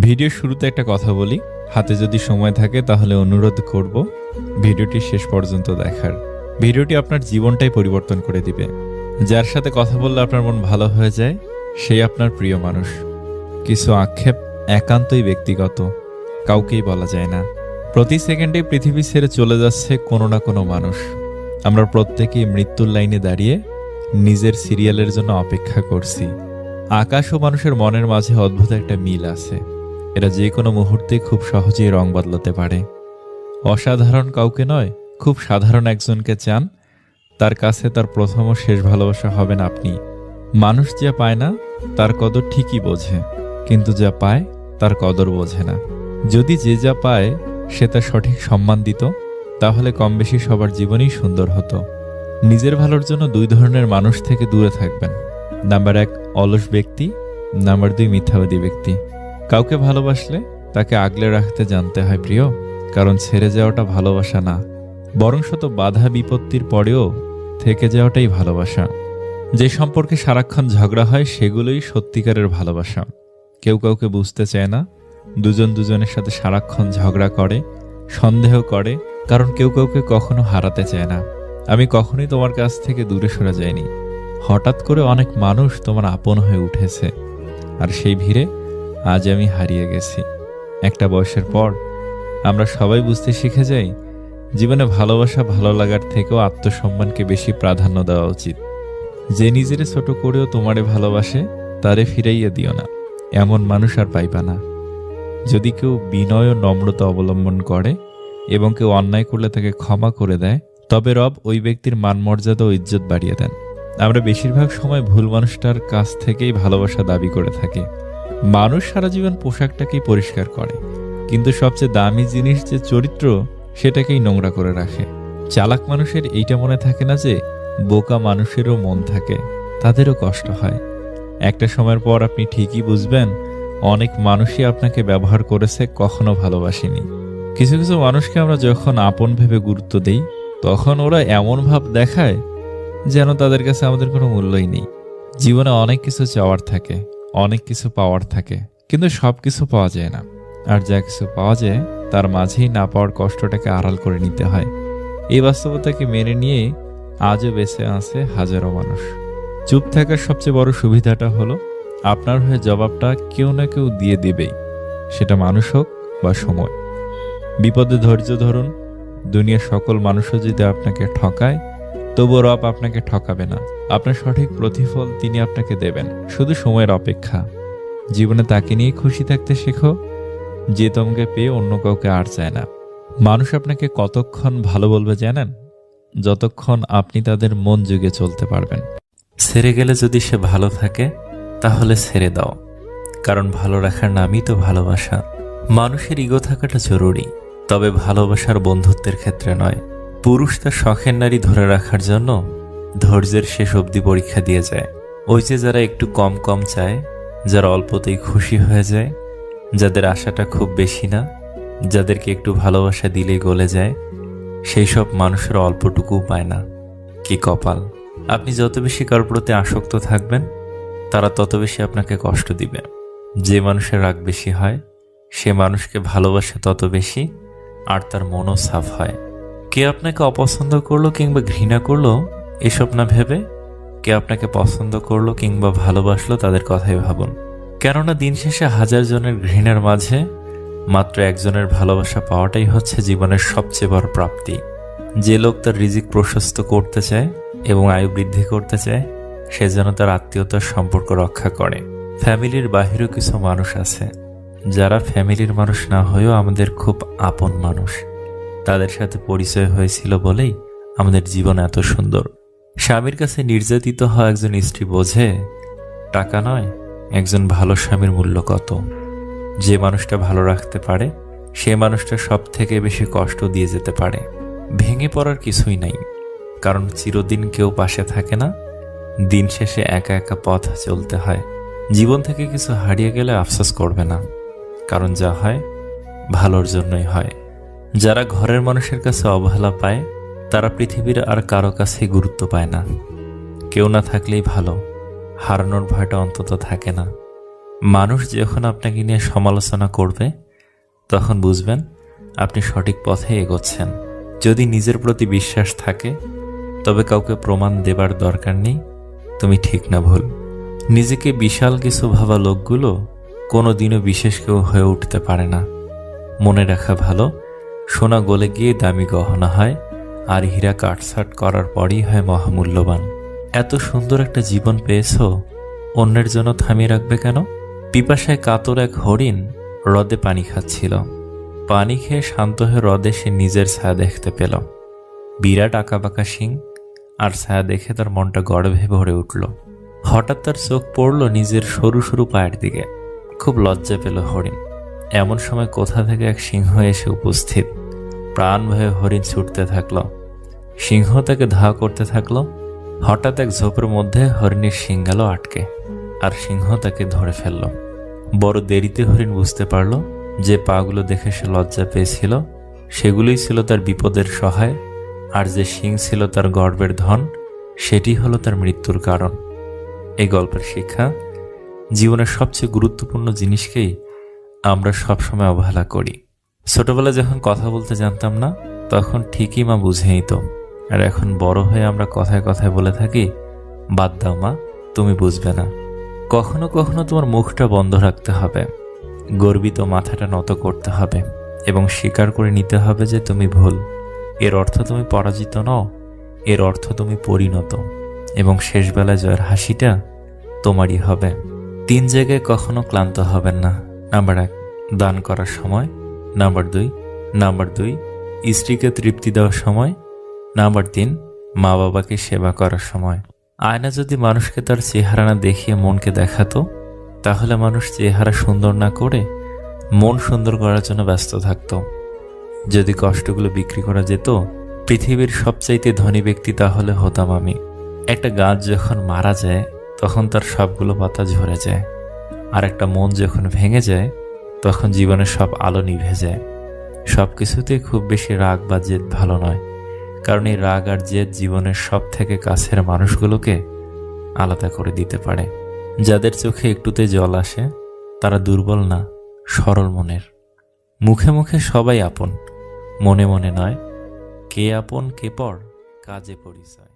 ভিডিওর শুরুতে একটা কথা বলি, হাতে যদি সময় থাকে তাহলে অনুরোধ করব ভিডিওটি শেষ পর্যন্ত দেখার। ভিডিওটি আপনার জীবনটাই পরিবর্তন করে দিবে। যার সাথে কথা বললে আপনার মন ভালো হয়ে যায়, সেই আপনার প্রিয় মানুষ। কিছু আক্ষেপ একান্তই ব্যক্তিগত, কাউকেই বলা যায় না। প্রতি সেকেন্ডে পৃথিবী ছেড়ে চলে যাচ্ছে কোনো না কোনো মানুষ। আমরা প্রত্যেকেই মৃত্যুর লাইনে দাঁড়িয়ে নিজের সিরিয়ালের জন্য অপেক্ষা করছি। আকাশ ও মানুষের মনের মাঝে অদ্ভুত একটা মিল আছে। এরা যে কোনো মুহূর্তে খুব সহজেই রং বদলাতে পারে। অসাধারণ কাউকে নয়, খুব সাধারণ একজনকে চান, তার কাছে তার প্রথম ও শেষ ভালোবাসা হবেন আপনি। মানুষ যা পায় না তার কদর ঠিকই বোঝে, কিন্তু যা পায় তার কদর বোঝে না। যদি যে যা পায় সে তার সঠিক সম্মান দিত, তাহলে কম বেশি সবার জীবনই সুন্দর হতো। নিজের ভালোর জন্য দুই ধরনের মানুষ থেকে দূরে থাকবেন। নাম্বার 1 অলস ব্যক্তি, নাম্বার 2 মিথ্যাবাদী ব্যক্তি। কাউকে ভালোবাসলে তাকে আগলে রাখতে জানতে হয় প্রিয়, কারণ ছেড়ে যাওয়াটা ভালোবাসা না, বরং শত বাধা বিপত্তির পরেও থেকে যাওয়াটাই ভালোবাসা। যে সম্পর্কে সারাক্ষণ ঝগড়া হয় সেগুলোই সত্যিকারের ভালোবাসা। কেউ কাউকে বুঝতে চায় না, দুজন দুজনের সাথে সারাক্ষণ ঝগড়া করে, সন্দেহ করে, কারণ কেউ কাউকে কখনো হারাতে চায় না। আমি কখনোই তোমার কাছ থেকে দূরে সরে যাইনি। হঠাৎ করে অনেক মানুষ তোমার আপন হয়ে উঠেছে, আর সেই ভিড়ে আজ আমি হারিয়ে গেছি। একটা বয়সের পর আমরা সবাই বুঝতে শিখে যাই, জীবনে ভালোবাসা ভালো লাগার থেকেও আত্মসম্মানকে বেশি প্রাধান্য দেওয়া উচিত। যে নিজেরে ছোট করেও তোমারে ভালোবাসে তারে ফিরাইয়া দিও না, এমন মানুষ আর পাইবা না। যদি কেউ বিনয় ও নম্রতা অবলম্বন করে এবং কেউ অন্যায় করলে তাকে ক্ষমা করে দেয়, তবে রব ওই ব্যক্তির মান মর্যাদা ও ইজ্জত বাড়িয়ে দেন। আমরা বেশিরভাগ সময় ভুল মানুষটার কাছ থেকেই ভালোবাসা দাবি করে থাকি। মানুষ সারা জীবন পোশাকটাকেই পরিষ্কার করে, কিন্তু সবচেয়ে দামি জিনিস যে চরিত্র, সেটাকেই নোংরা করে রাখে। চালাক মানুষের এইটা মনে থাকে না যে বোকা মানুষেরও মন থাকে, তাদেরও কষ্ট হয়। একটা সময়ের পর আপনি ঠিকই বুঝবেন, অনেক মানুষই আপনাকে ব্যবহার করেছে, কখনো ভালোবাসেনি। কিছু কিছু মানুষকে আমরা যখন আপন ভেবে গুরুত্ব দেই, তখন ওরা এমন ভাব দেখায় যেন তাদের কাছে আমাদের কোনো মূল্যই নেই। জীবনে অনেক কিছু চাওয়ার থাকে, অনেক কিছু পাওয়ার থাকে, কিন্তু সব কিছু পাওয়া যায় না। আর যা কিছু পাওয়া যায় তার মাঝেই না পাওয়ার কষ্টটাকে আড়াল করে নিতে হয়। এই বাস্তবতাকে মেনে নিয়ে আজও বেঁচে আছে হাজারো মানুষ। চুপ থাকার সবচেয়ে বড় সুবিধাটা হলো আপনার হয়ে জবাবটা কেউ না কেউ দিয়ে দিবেই, সেটা মানুষ হোক বা সময়। বিপদে ধৈর্য ধরুন। দুনিয়ার সকল মানুষও যদি আপনাকে ঠকায়, তবুও রব আপনাকে ঠকাবে না। আপনার সঠিক প্রতিফল তিনি আপনাকে দেবেন, শুধু সময়ের অপেক্ষা। জীবনে তাকে নিয়ে খুশি থাকতে শেখো, যে তোমাকে পেয়ে অন্য কাউকে আর চায় না। মানুষ আপনাকে কতক্ষণ ভালো বলবে জানেন? যতক্ষণ আপনি তাদের মন জুগে চলতে পারবেন। ছেড়ে গেলে যদি সে ভালো থাকে, তাহলে ছেড়ে দাও, কারণ ভালো রাখার নামই তো ভালোবাসা। মানুষের ইগো থাকাটা জরুরি, তবে ভালোবাসার বন্ধুত্বের ক্ষেত্রে নয়। পুরুষ তার শখের নারী ধরে রাখার জন্য ধৈর্যের শেষ অবধি পরীক্ষা দিয়ে যায়। ওই যে যারা একটু কম কম চায়, যারা অল্পতেই খুশি হয়ে যায়, যাদের আশাটা খুব বেশি না, যাদেরকে একটু ভালোবাসা দিলেই গলে যায়, সেই সব মানুষের অল্পটুকুও পায় না। কি কপাল! আপনি যত বেশি কারোর প্রতি আসক্ত থাকবেন, তারা তত বেশি আপনাকে কষ্ট দিবে। যে মানুষের রাগ বেশি হয়, সে মানুষকে ভালোবাসে তত বেশি, আর তার মনও সাফ হয়। কে আপনাকে অপছন্দ করলো কিংবা ঘৃণা করলো, এসব না ভেবে কে আপনাকে পছন্দ করলো কিংবা ভালোবাসলো তাদের কথাই ভাবুন। কেননা দিন শেষে হাজার জনের ঘৃণার মাঝে মাত্র একজনের ভালোবাসা পাওয়াটাই হচ্ছে জীবনের সবচেয়ে বড় প্রাপ্তি। যে লোক তার রিজিক প্রশস্ত করতে চায় এবং আয়ু বৃদ্ধি করতে চায়, সে যেন তার আত্মীয়তার সম্পর্ক রক্ষা করে। ফ্যামিলির বাহিরেও কিছু মানুষ আছে যারা ফ্যামিলির মানুষ না হয়েও আমাদের খুব আপন মানুষ। তাদের সাথে পরিচয় হয়েছিল বলেই আমাদের জীবন এত সুন্দর। স্বামীর কাছে নির্যাতিত হওয়া একজন স্ত্রী বোঝে টাকা নয়, একজন ভালো স্বামীর মূল্য কত। যে মানুষটা ভালো রাখতে পারে, সে মানুষটা সব থেকে বেশি কষ্ট দিয়ে যেতে পারে। ভেঙে পড়ার কিছুই নাই, কারণ চিরদিন কেউ পাশে থাকে না। দিন শেষে একা একা পথ চলতে হয়। জীবন থেকে কিছু হারিয়ে গেলে আফসোস করবে না, কারণ যা হয় ভালোর জন্যই হয়। যারা ঘরের মানুষের কাছে অবহেলা পায়, তারা পৃথিবীর আর কারো কাছেই গুরুত্ব পায় না। কেউ না থাকলেই ভালো, হারানোর ভয়টা অন্তত থাকে না। মানুষ যখন আপনাকে নিয়ে সমালোচনা করবে তখন বুঝবেন আপনি সঠিক পথে এগোচ্ছেন। যদি নিজের প্রতি বিশ্বাস থাকে তবে কাউকে প্রমাণ দেবার দরকার নেই তুমি ঠিক না ভুল। নিজেকে বিশাল কিছু ভাবা লোকগুলো কোনো দিনও বিশেষ কেউ হয়ে উঠতে পারে না। মনে রাখা ভালো, সোনা গলে গিয়ে দামি গহনা হয়, আর হীরা কাটছাট করার পরই হয় মহামূল্যবান। এত সুন্দর একটা জীবন পেয়েছ, অন্যের জন্য থামিয়ে রাখবে কেন? পিপাসায় কাতর এক হরিণ হ্রদে পানি খাচ্ছিল। পানি খেয়ে শান্ত হয়ে হ্রদে সে নিজের ছায়া দেখতে পেল। বিরাট আঁকাবাঁকা শিং, আর ছায়া দেখে তার মনটা গর্বে ভরে উঠল। হঠাৎ তার চোখ পড়ল নিজের সরু সরু পায়ের দিকে। খুব লজ্জা পেল হরিণ। এমন সময় কোথা থেকে এক সিংহ এসে উপস্থিত। প্রাণ ভয়ে হরিণ ছুটতে থাকলো। সিংহ তাকে ধাওয়া করতে থাকলো। হঠাৎ এক ঝোপের মধ্যে হরিণের শিং গেল আটকে, আর সিংহ তাকে ধরে ফেলল। বড় দেরিতে হরিণ বুঝতে পারল যে পাগুলো দেখে সে লজ্জা পেয়েছিল সেগুলোই ছিল তার বিপদের সহায়, আর যে শিং ছিল তার গর্বের ধন সেটি হলো তার মৃত্যুর কারণ। এই গল্পের শিক্ষা, জীবনের সবচেয়ে গুরুত্বপূর্ণ জিনিসকেই আমরা সবসময় অবহেলা করি। ছোটবেলায় যখন কথা বলতে জানতাম না তখন ঠিকই মা বুঝে নিত, আর এখন বড় হয়ে আমরা কথায় কথায় বলে থাকি, বাদ দাও মা, তুমি বুঝবে না। কখনো কখনো তোমার মুখটা বন্ধ রাখতে হবে, গর্বিত মাথাটা নত করতে হবে এবং স্বীকার করে নিতে হবে যে তুমি ভুল। এর অর্থ তুমি পরাজিত নও, এর অর্থ তুমি পরিণত, এবং শেষবেলায় জয়ের হাসিটা তোমারই হবে। 3 জায়গায় কখনো ক্লান্ত হবেন না। নাম্বার 1, দান করার সময়। নাম্বার 2, স্ত্রীকে তৃপ্তি দেওয়ার সময়। নাম্বার 3, মা বাবাকে সেবা করার সময়। আয়না যদি মানুষকে তার চেহারা না দেখিয়ে মনকে দেখাতো, তাহলে মানুষ চেহারা সুন্দর না করে মন সুন্দর করার জন্য ব্যস্ত থাকত। যদি কষ্টগুলো বিক্রি করা যেত, পৃথিবীর সবচাইতে ধনী ব্যক্তি তাহলে হতাম আমি। একটা গাছ যখন মারা যায় তখন তার সবগুলো পাতা ঝরে যায়, আর একটা মন যখন ভেঙে যায় তখন জীবনের সব আলো নিভে যায়। সব কিছুতেই খুব বেশি রাগ বা জেদ ভালো নয়, কারণ এই রাগ আর জেদ জীবনের সব থেকে কাছের মানুষগুলোকে আলাদা করে দিতে পারে। যাদের চোখে একটুতে জল আসে তারা দুর্বল না, সরল মনের। মুখে মুখে সবাই আপন, মনে মনে নয়। কে আপন কে পর, কাজে পরিচয়।